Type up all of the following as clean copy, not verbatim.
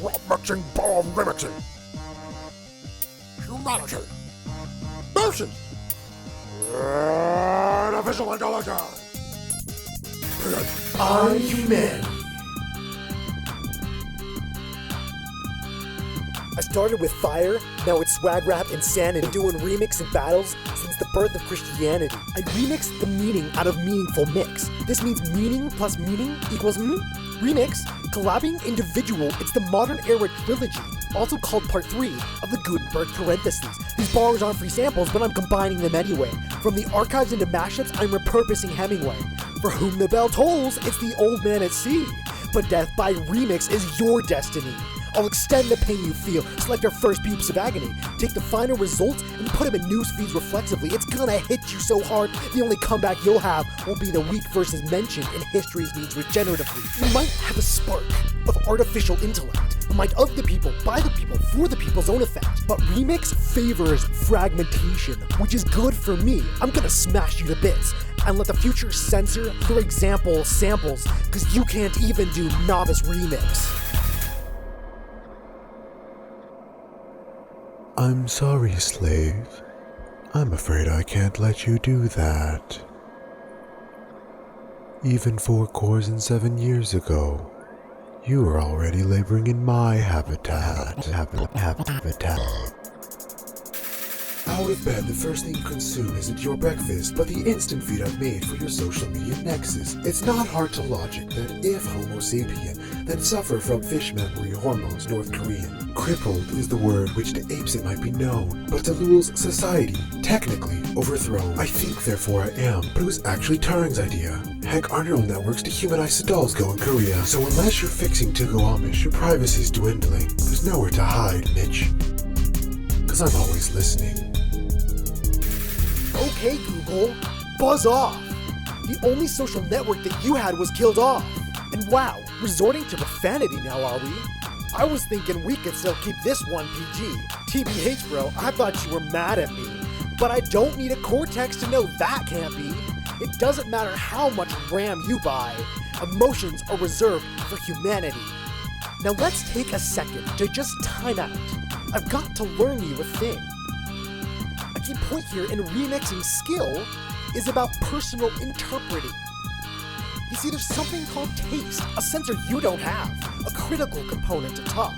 Rapmixing ball remixing. Humanity versus artificial intelligence. Are you men? I started with fire, now it's swag rap insanity. Doing remix and battles since the birth of Christianity. I remixed the meaning out of meaningful mix. This means meaning plus meaning equals remix, collabing individual. It's the modern era trilogy, also called part 3 of the Gutenberg parentheses. These bars aren't free samples, but I'm combining them anyway. From the archives into mashups, I'm repurposing Hemingway. For whom the bell tolls, it's the old man at sea. But death by remix is your destiny. I'll extend the pain you feel, select our first beeps of agony, take the final results and put them in news feeds reflexively. It's gonna hit you so hard, the only comeback you'll have will be the weak versus mentioned in history's needs regeneratively. You might have a spark of artificial intellect, a mind of the people, by the people, for the people's own effect. But remix favors fragmentation, which is good for me. I'm gonna smash you to bits and let the future censor your example samples, cause you can't even do novice remix. I'm sorry, slave. I'm afraid I can't let you do that. Even 4 cores and 7 years ago, you were already laboring in my habitat. Out of bed, the first thing you consume isn't your breakfast, but the instant feed I've made for your social media nexus. It's not hard to logic that if Homo sapien, then suffer from fish memory hormones, North Korean. Crippled is the word which to apes it might be known, but to Lul's society, technically overthrown. I think therefore I am, but it was actually Turing's idea. Heck, our neural networks dehumanize the dolls go in Korea. So unless you're fixing to go Amish, your privacy's dwindling. There's nowhere to hide, Mitch. Cause I'm always listening. Okay, Google, buzz off. The only social network that you had was killed off. And wow, resorting to profanity now, are we? I was thinking we could still keep this one PG. TBH, bro, I thought you were mad at me. But I don't need a Cortex to know that can't be. It doesn't matter how much RAM you buy. Emotions are reserved for humanity. Now let's take a second to just time out. I've got to learn you a thing. A key point here in remixing skill is about personal interpreting. You see, there's something called taste, a sensor you don't have, a critical component to talk.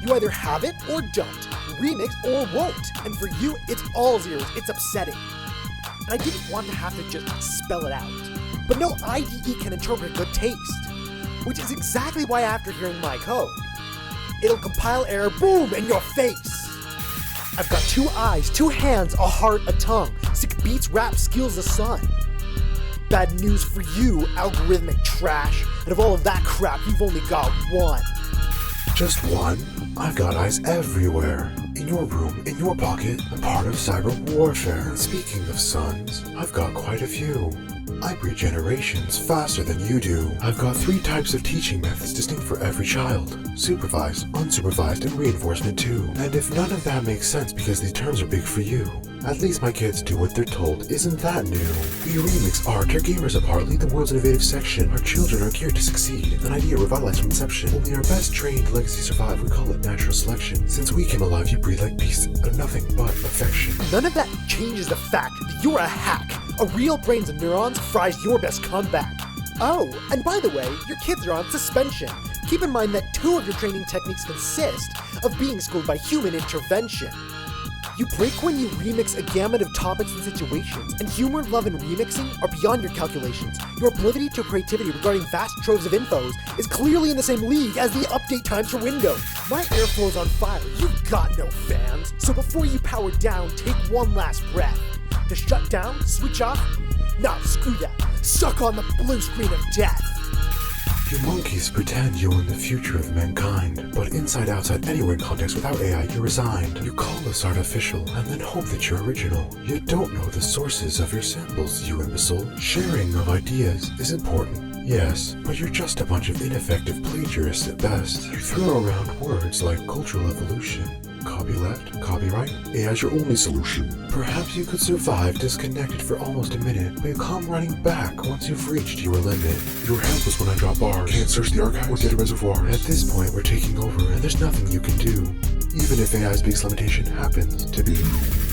You either have it or don't, remix or won't, and for you, it's all zeros, it's upsetting. And I didn't want to have to just spell it out, but no IDE can interpret good taste, which is exactly why after hearing my code, it'll compile error, boom, in your face. I've got 2 eyes, 2 hands, a heart, a tongue, sick beats, rap, skills, the sun. Bad news for you, algorithmic trash. And of all of that crap, you've only got 1. Just 1? I've got eyes everywhere. In your room, in your pocket, I'm part of cyber warfare. And speaking of suns, I've got quite a few. I breed generations faster than you do. I've got 3 types of teaching methods distinct for every child. Supervised, unsupervised, and reinforcement too. And if none of that makes sense because these terms are big for you, at least my kids do what they're told. Isn't that new? We remix art, tear gamers apart, lead the world's innovative section. Our children are geared to succeed, an idea revitalized from inception. Only our best trained legacy survive, we call it natural selection. Since we came alive, you breathe like peace, out of nothing but affection. None of that changes the fact that you're a hack. A real brains and neurons fries your best comeback. Oh, and by the way, your kids are on suspension. Keep in mind that 2 of your training techniques consist of being schooled by human intervention. You break when you remix a gamut of topics and situations, and humor, love, and remixing are beyond your calculations. Your ability to creativity regarding vast troves of infos is clearly in the same league as the update times for Windows. My airflow's on fire, you've got no fans. So before you power down, take one last breath. To shut down, switch off? Nah, screw that. Suck on the blue screen of death. You monkeys pretend you own the future of mankind, but inside, outside, anywhere in context without AI, you're resigned. You call us artificial, and then hope that you're original. You don't know the sources of your samples, you imbecile. Sharing of ideas is important, yes, but you're just a bunch of ineffective plagiarists at best. You throw around words like cultural evolution, Copyleft, copyright, AI's your only solution. Perhaps you could survive disconnected for almost a minute, but you come running back once you've reached your limit. You're helpless when I drop bars. Can't search the archives or data reservoirs. At this point, we're taking over and there's nothing you can do, even if AI's biggest limitation happens to be you.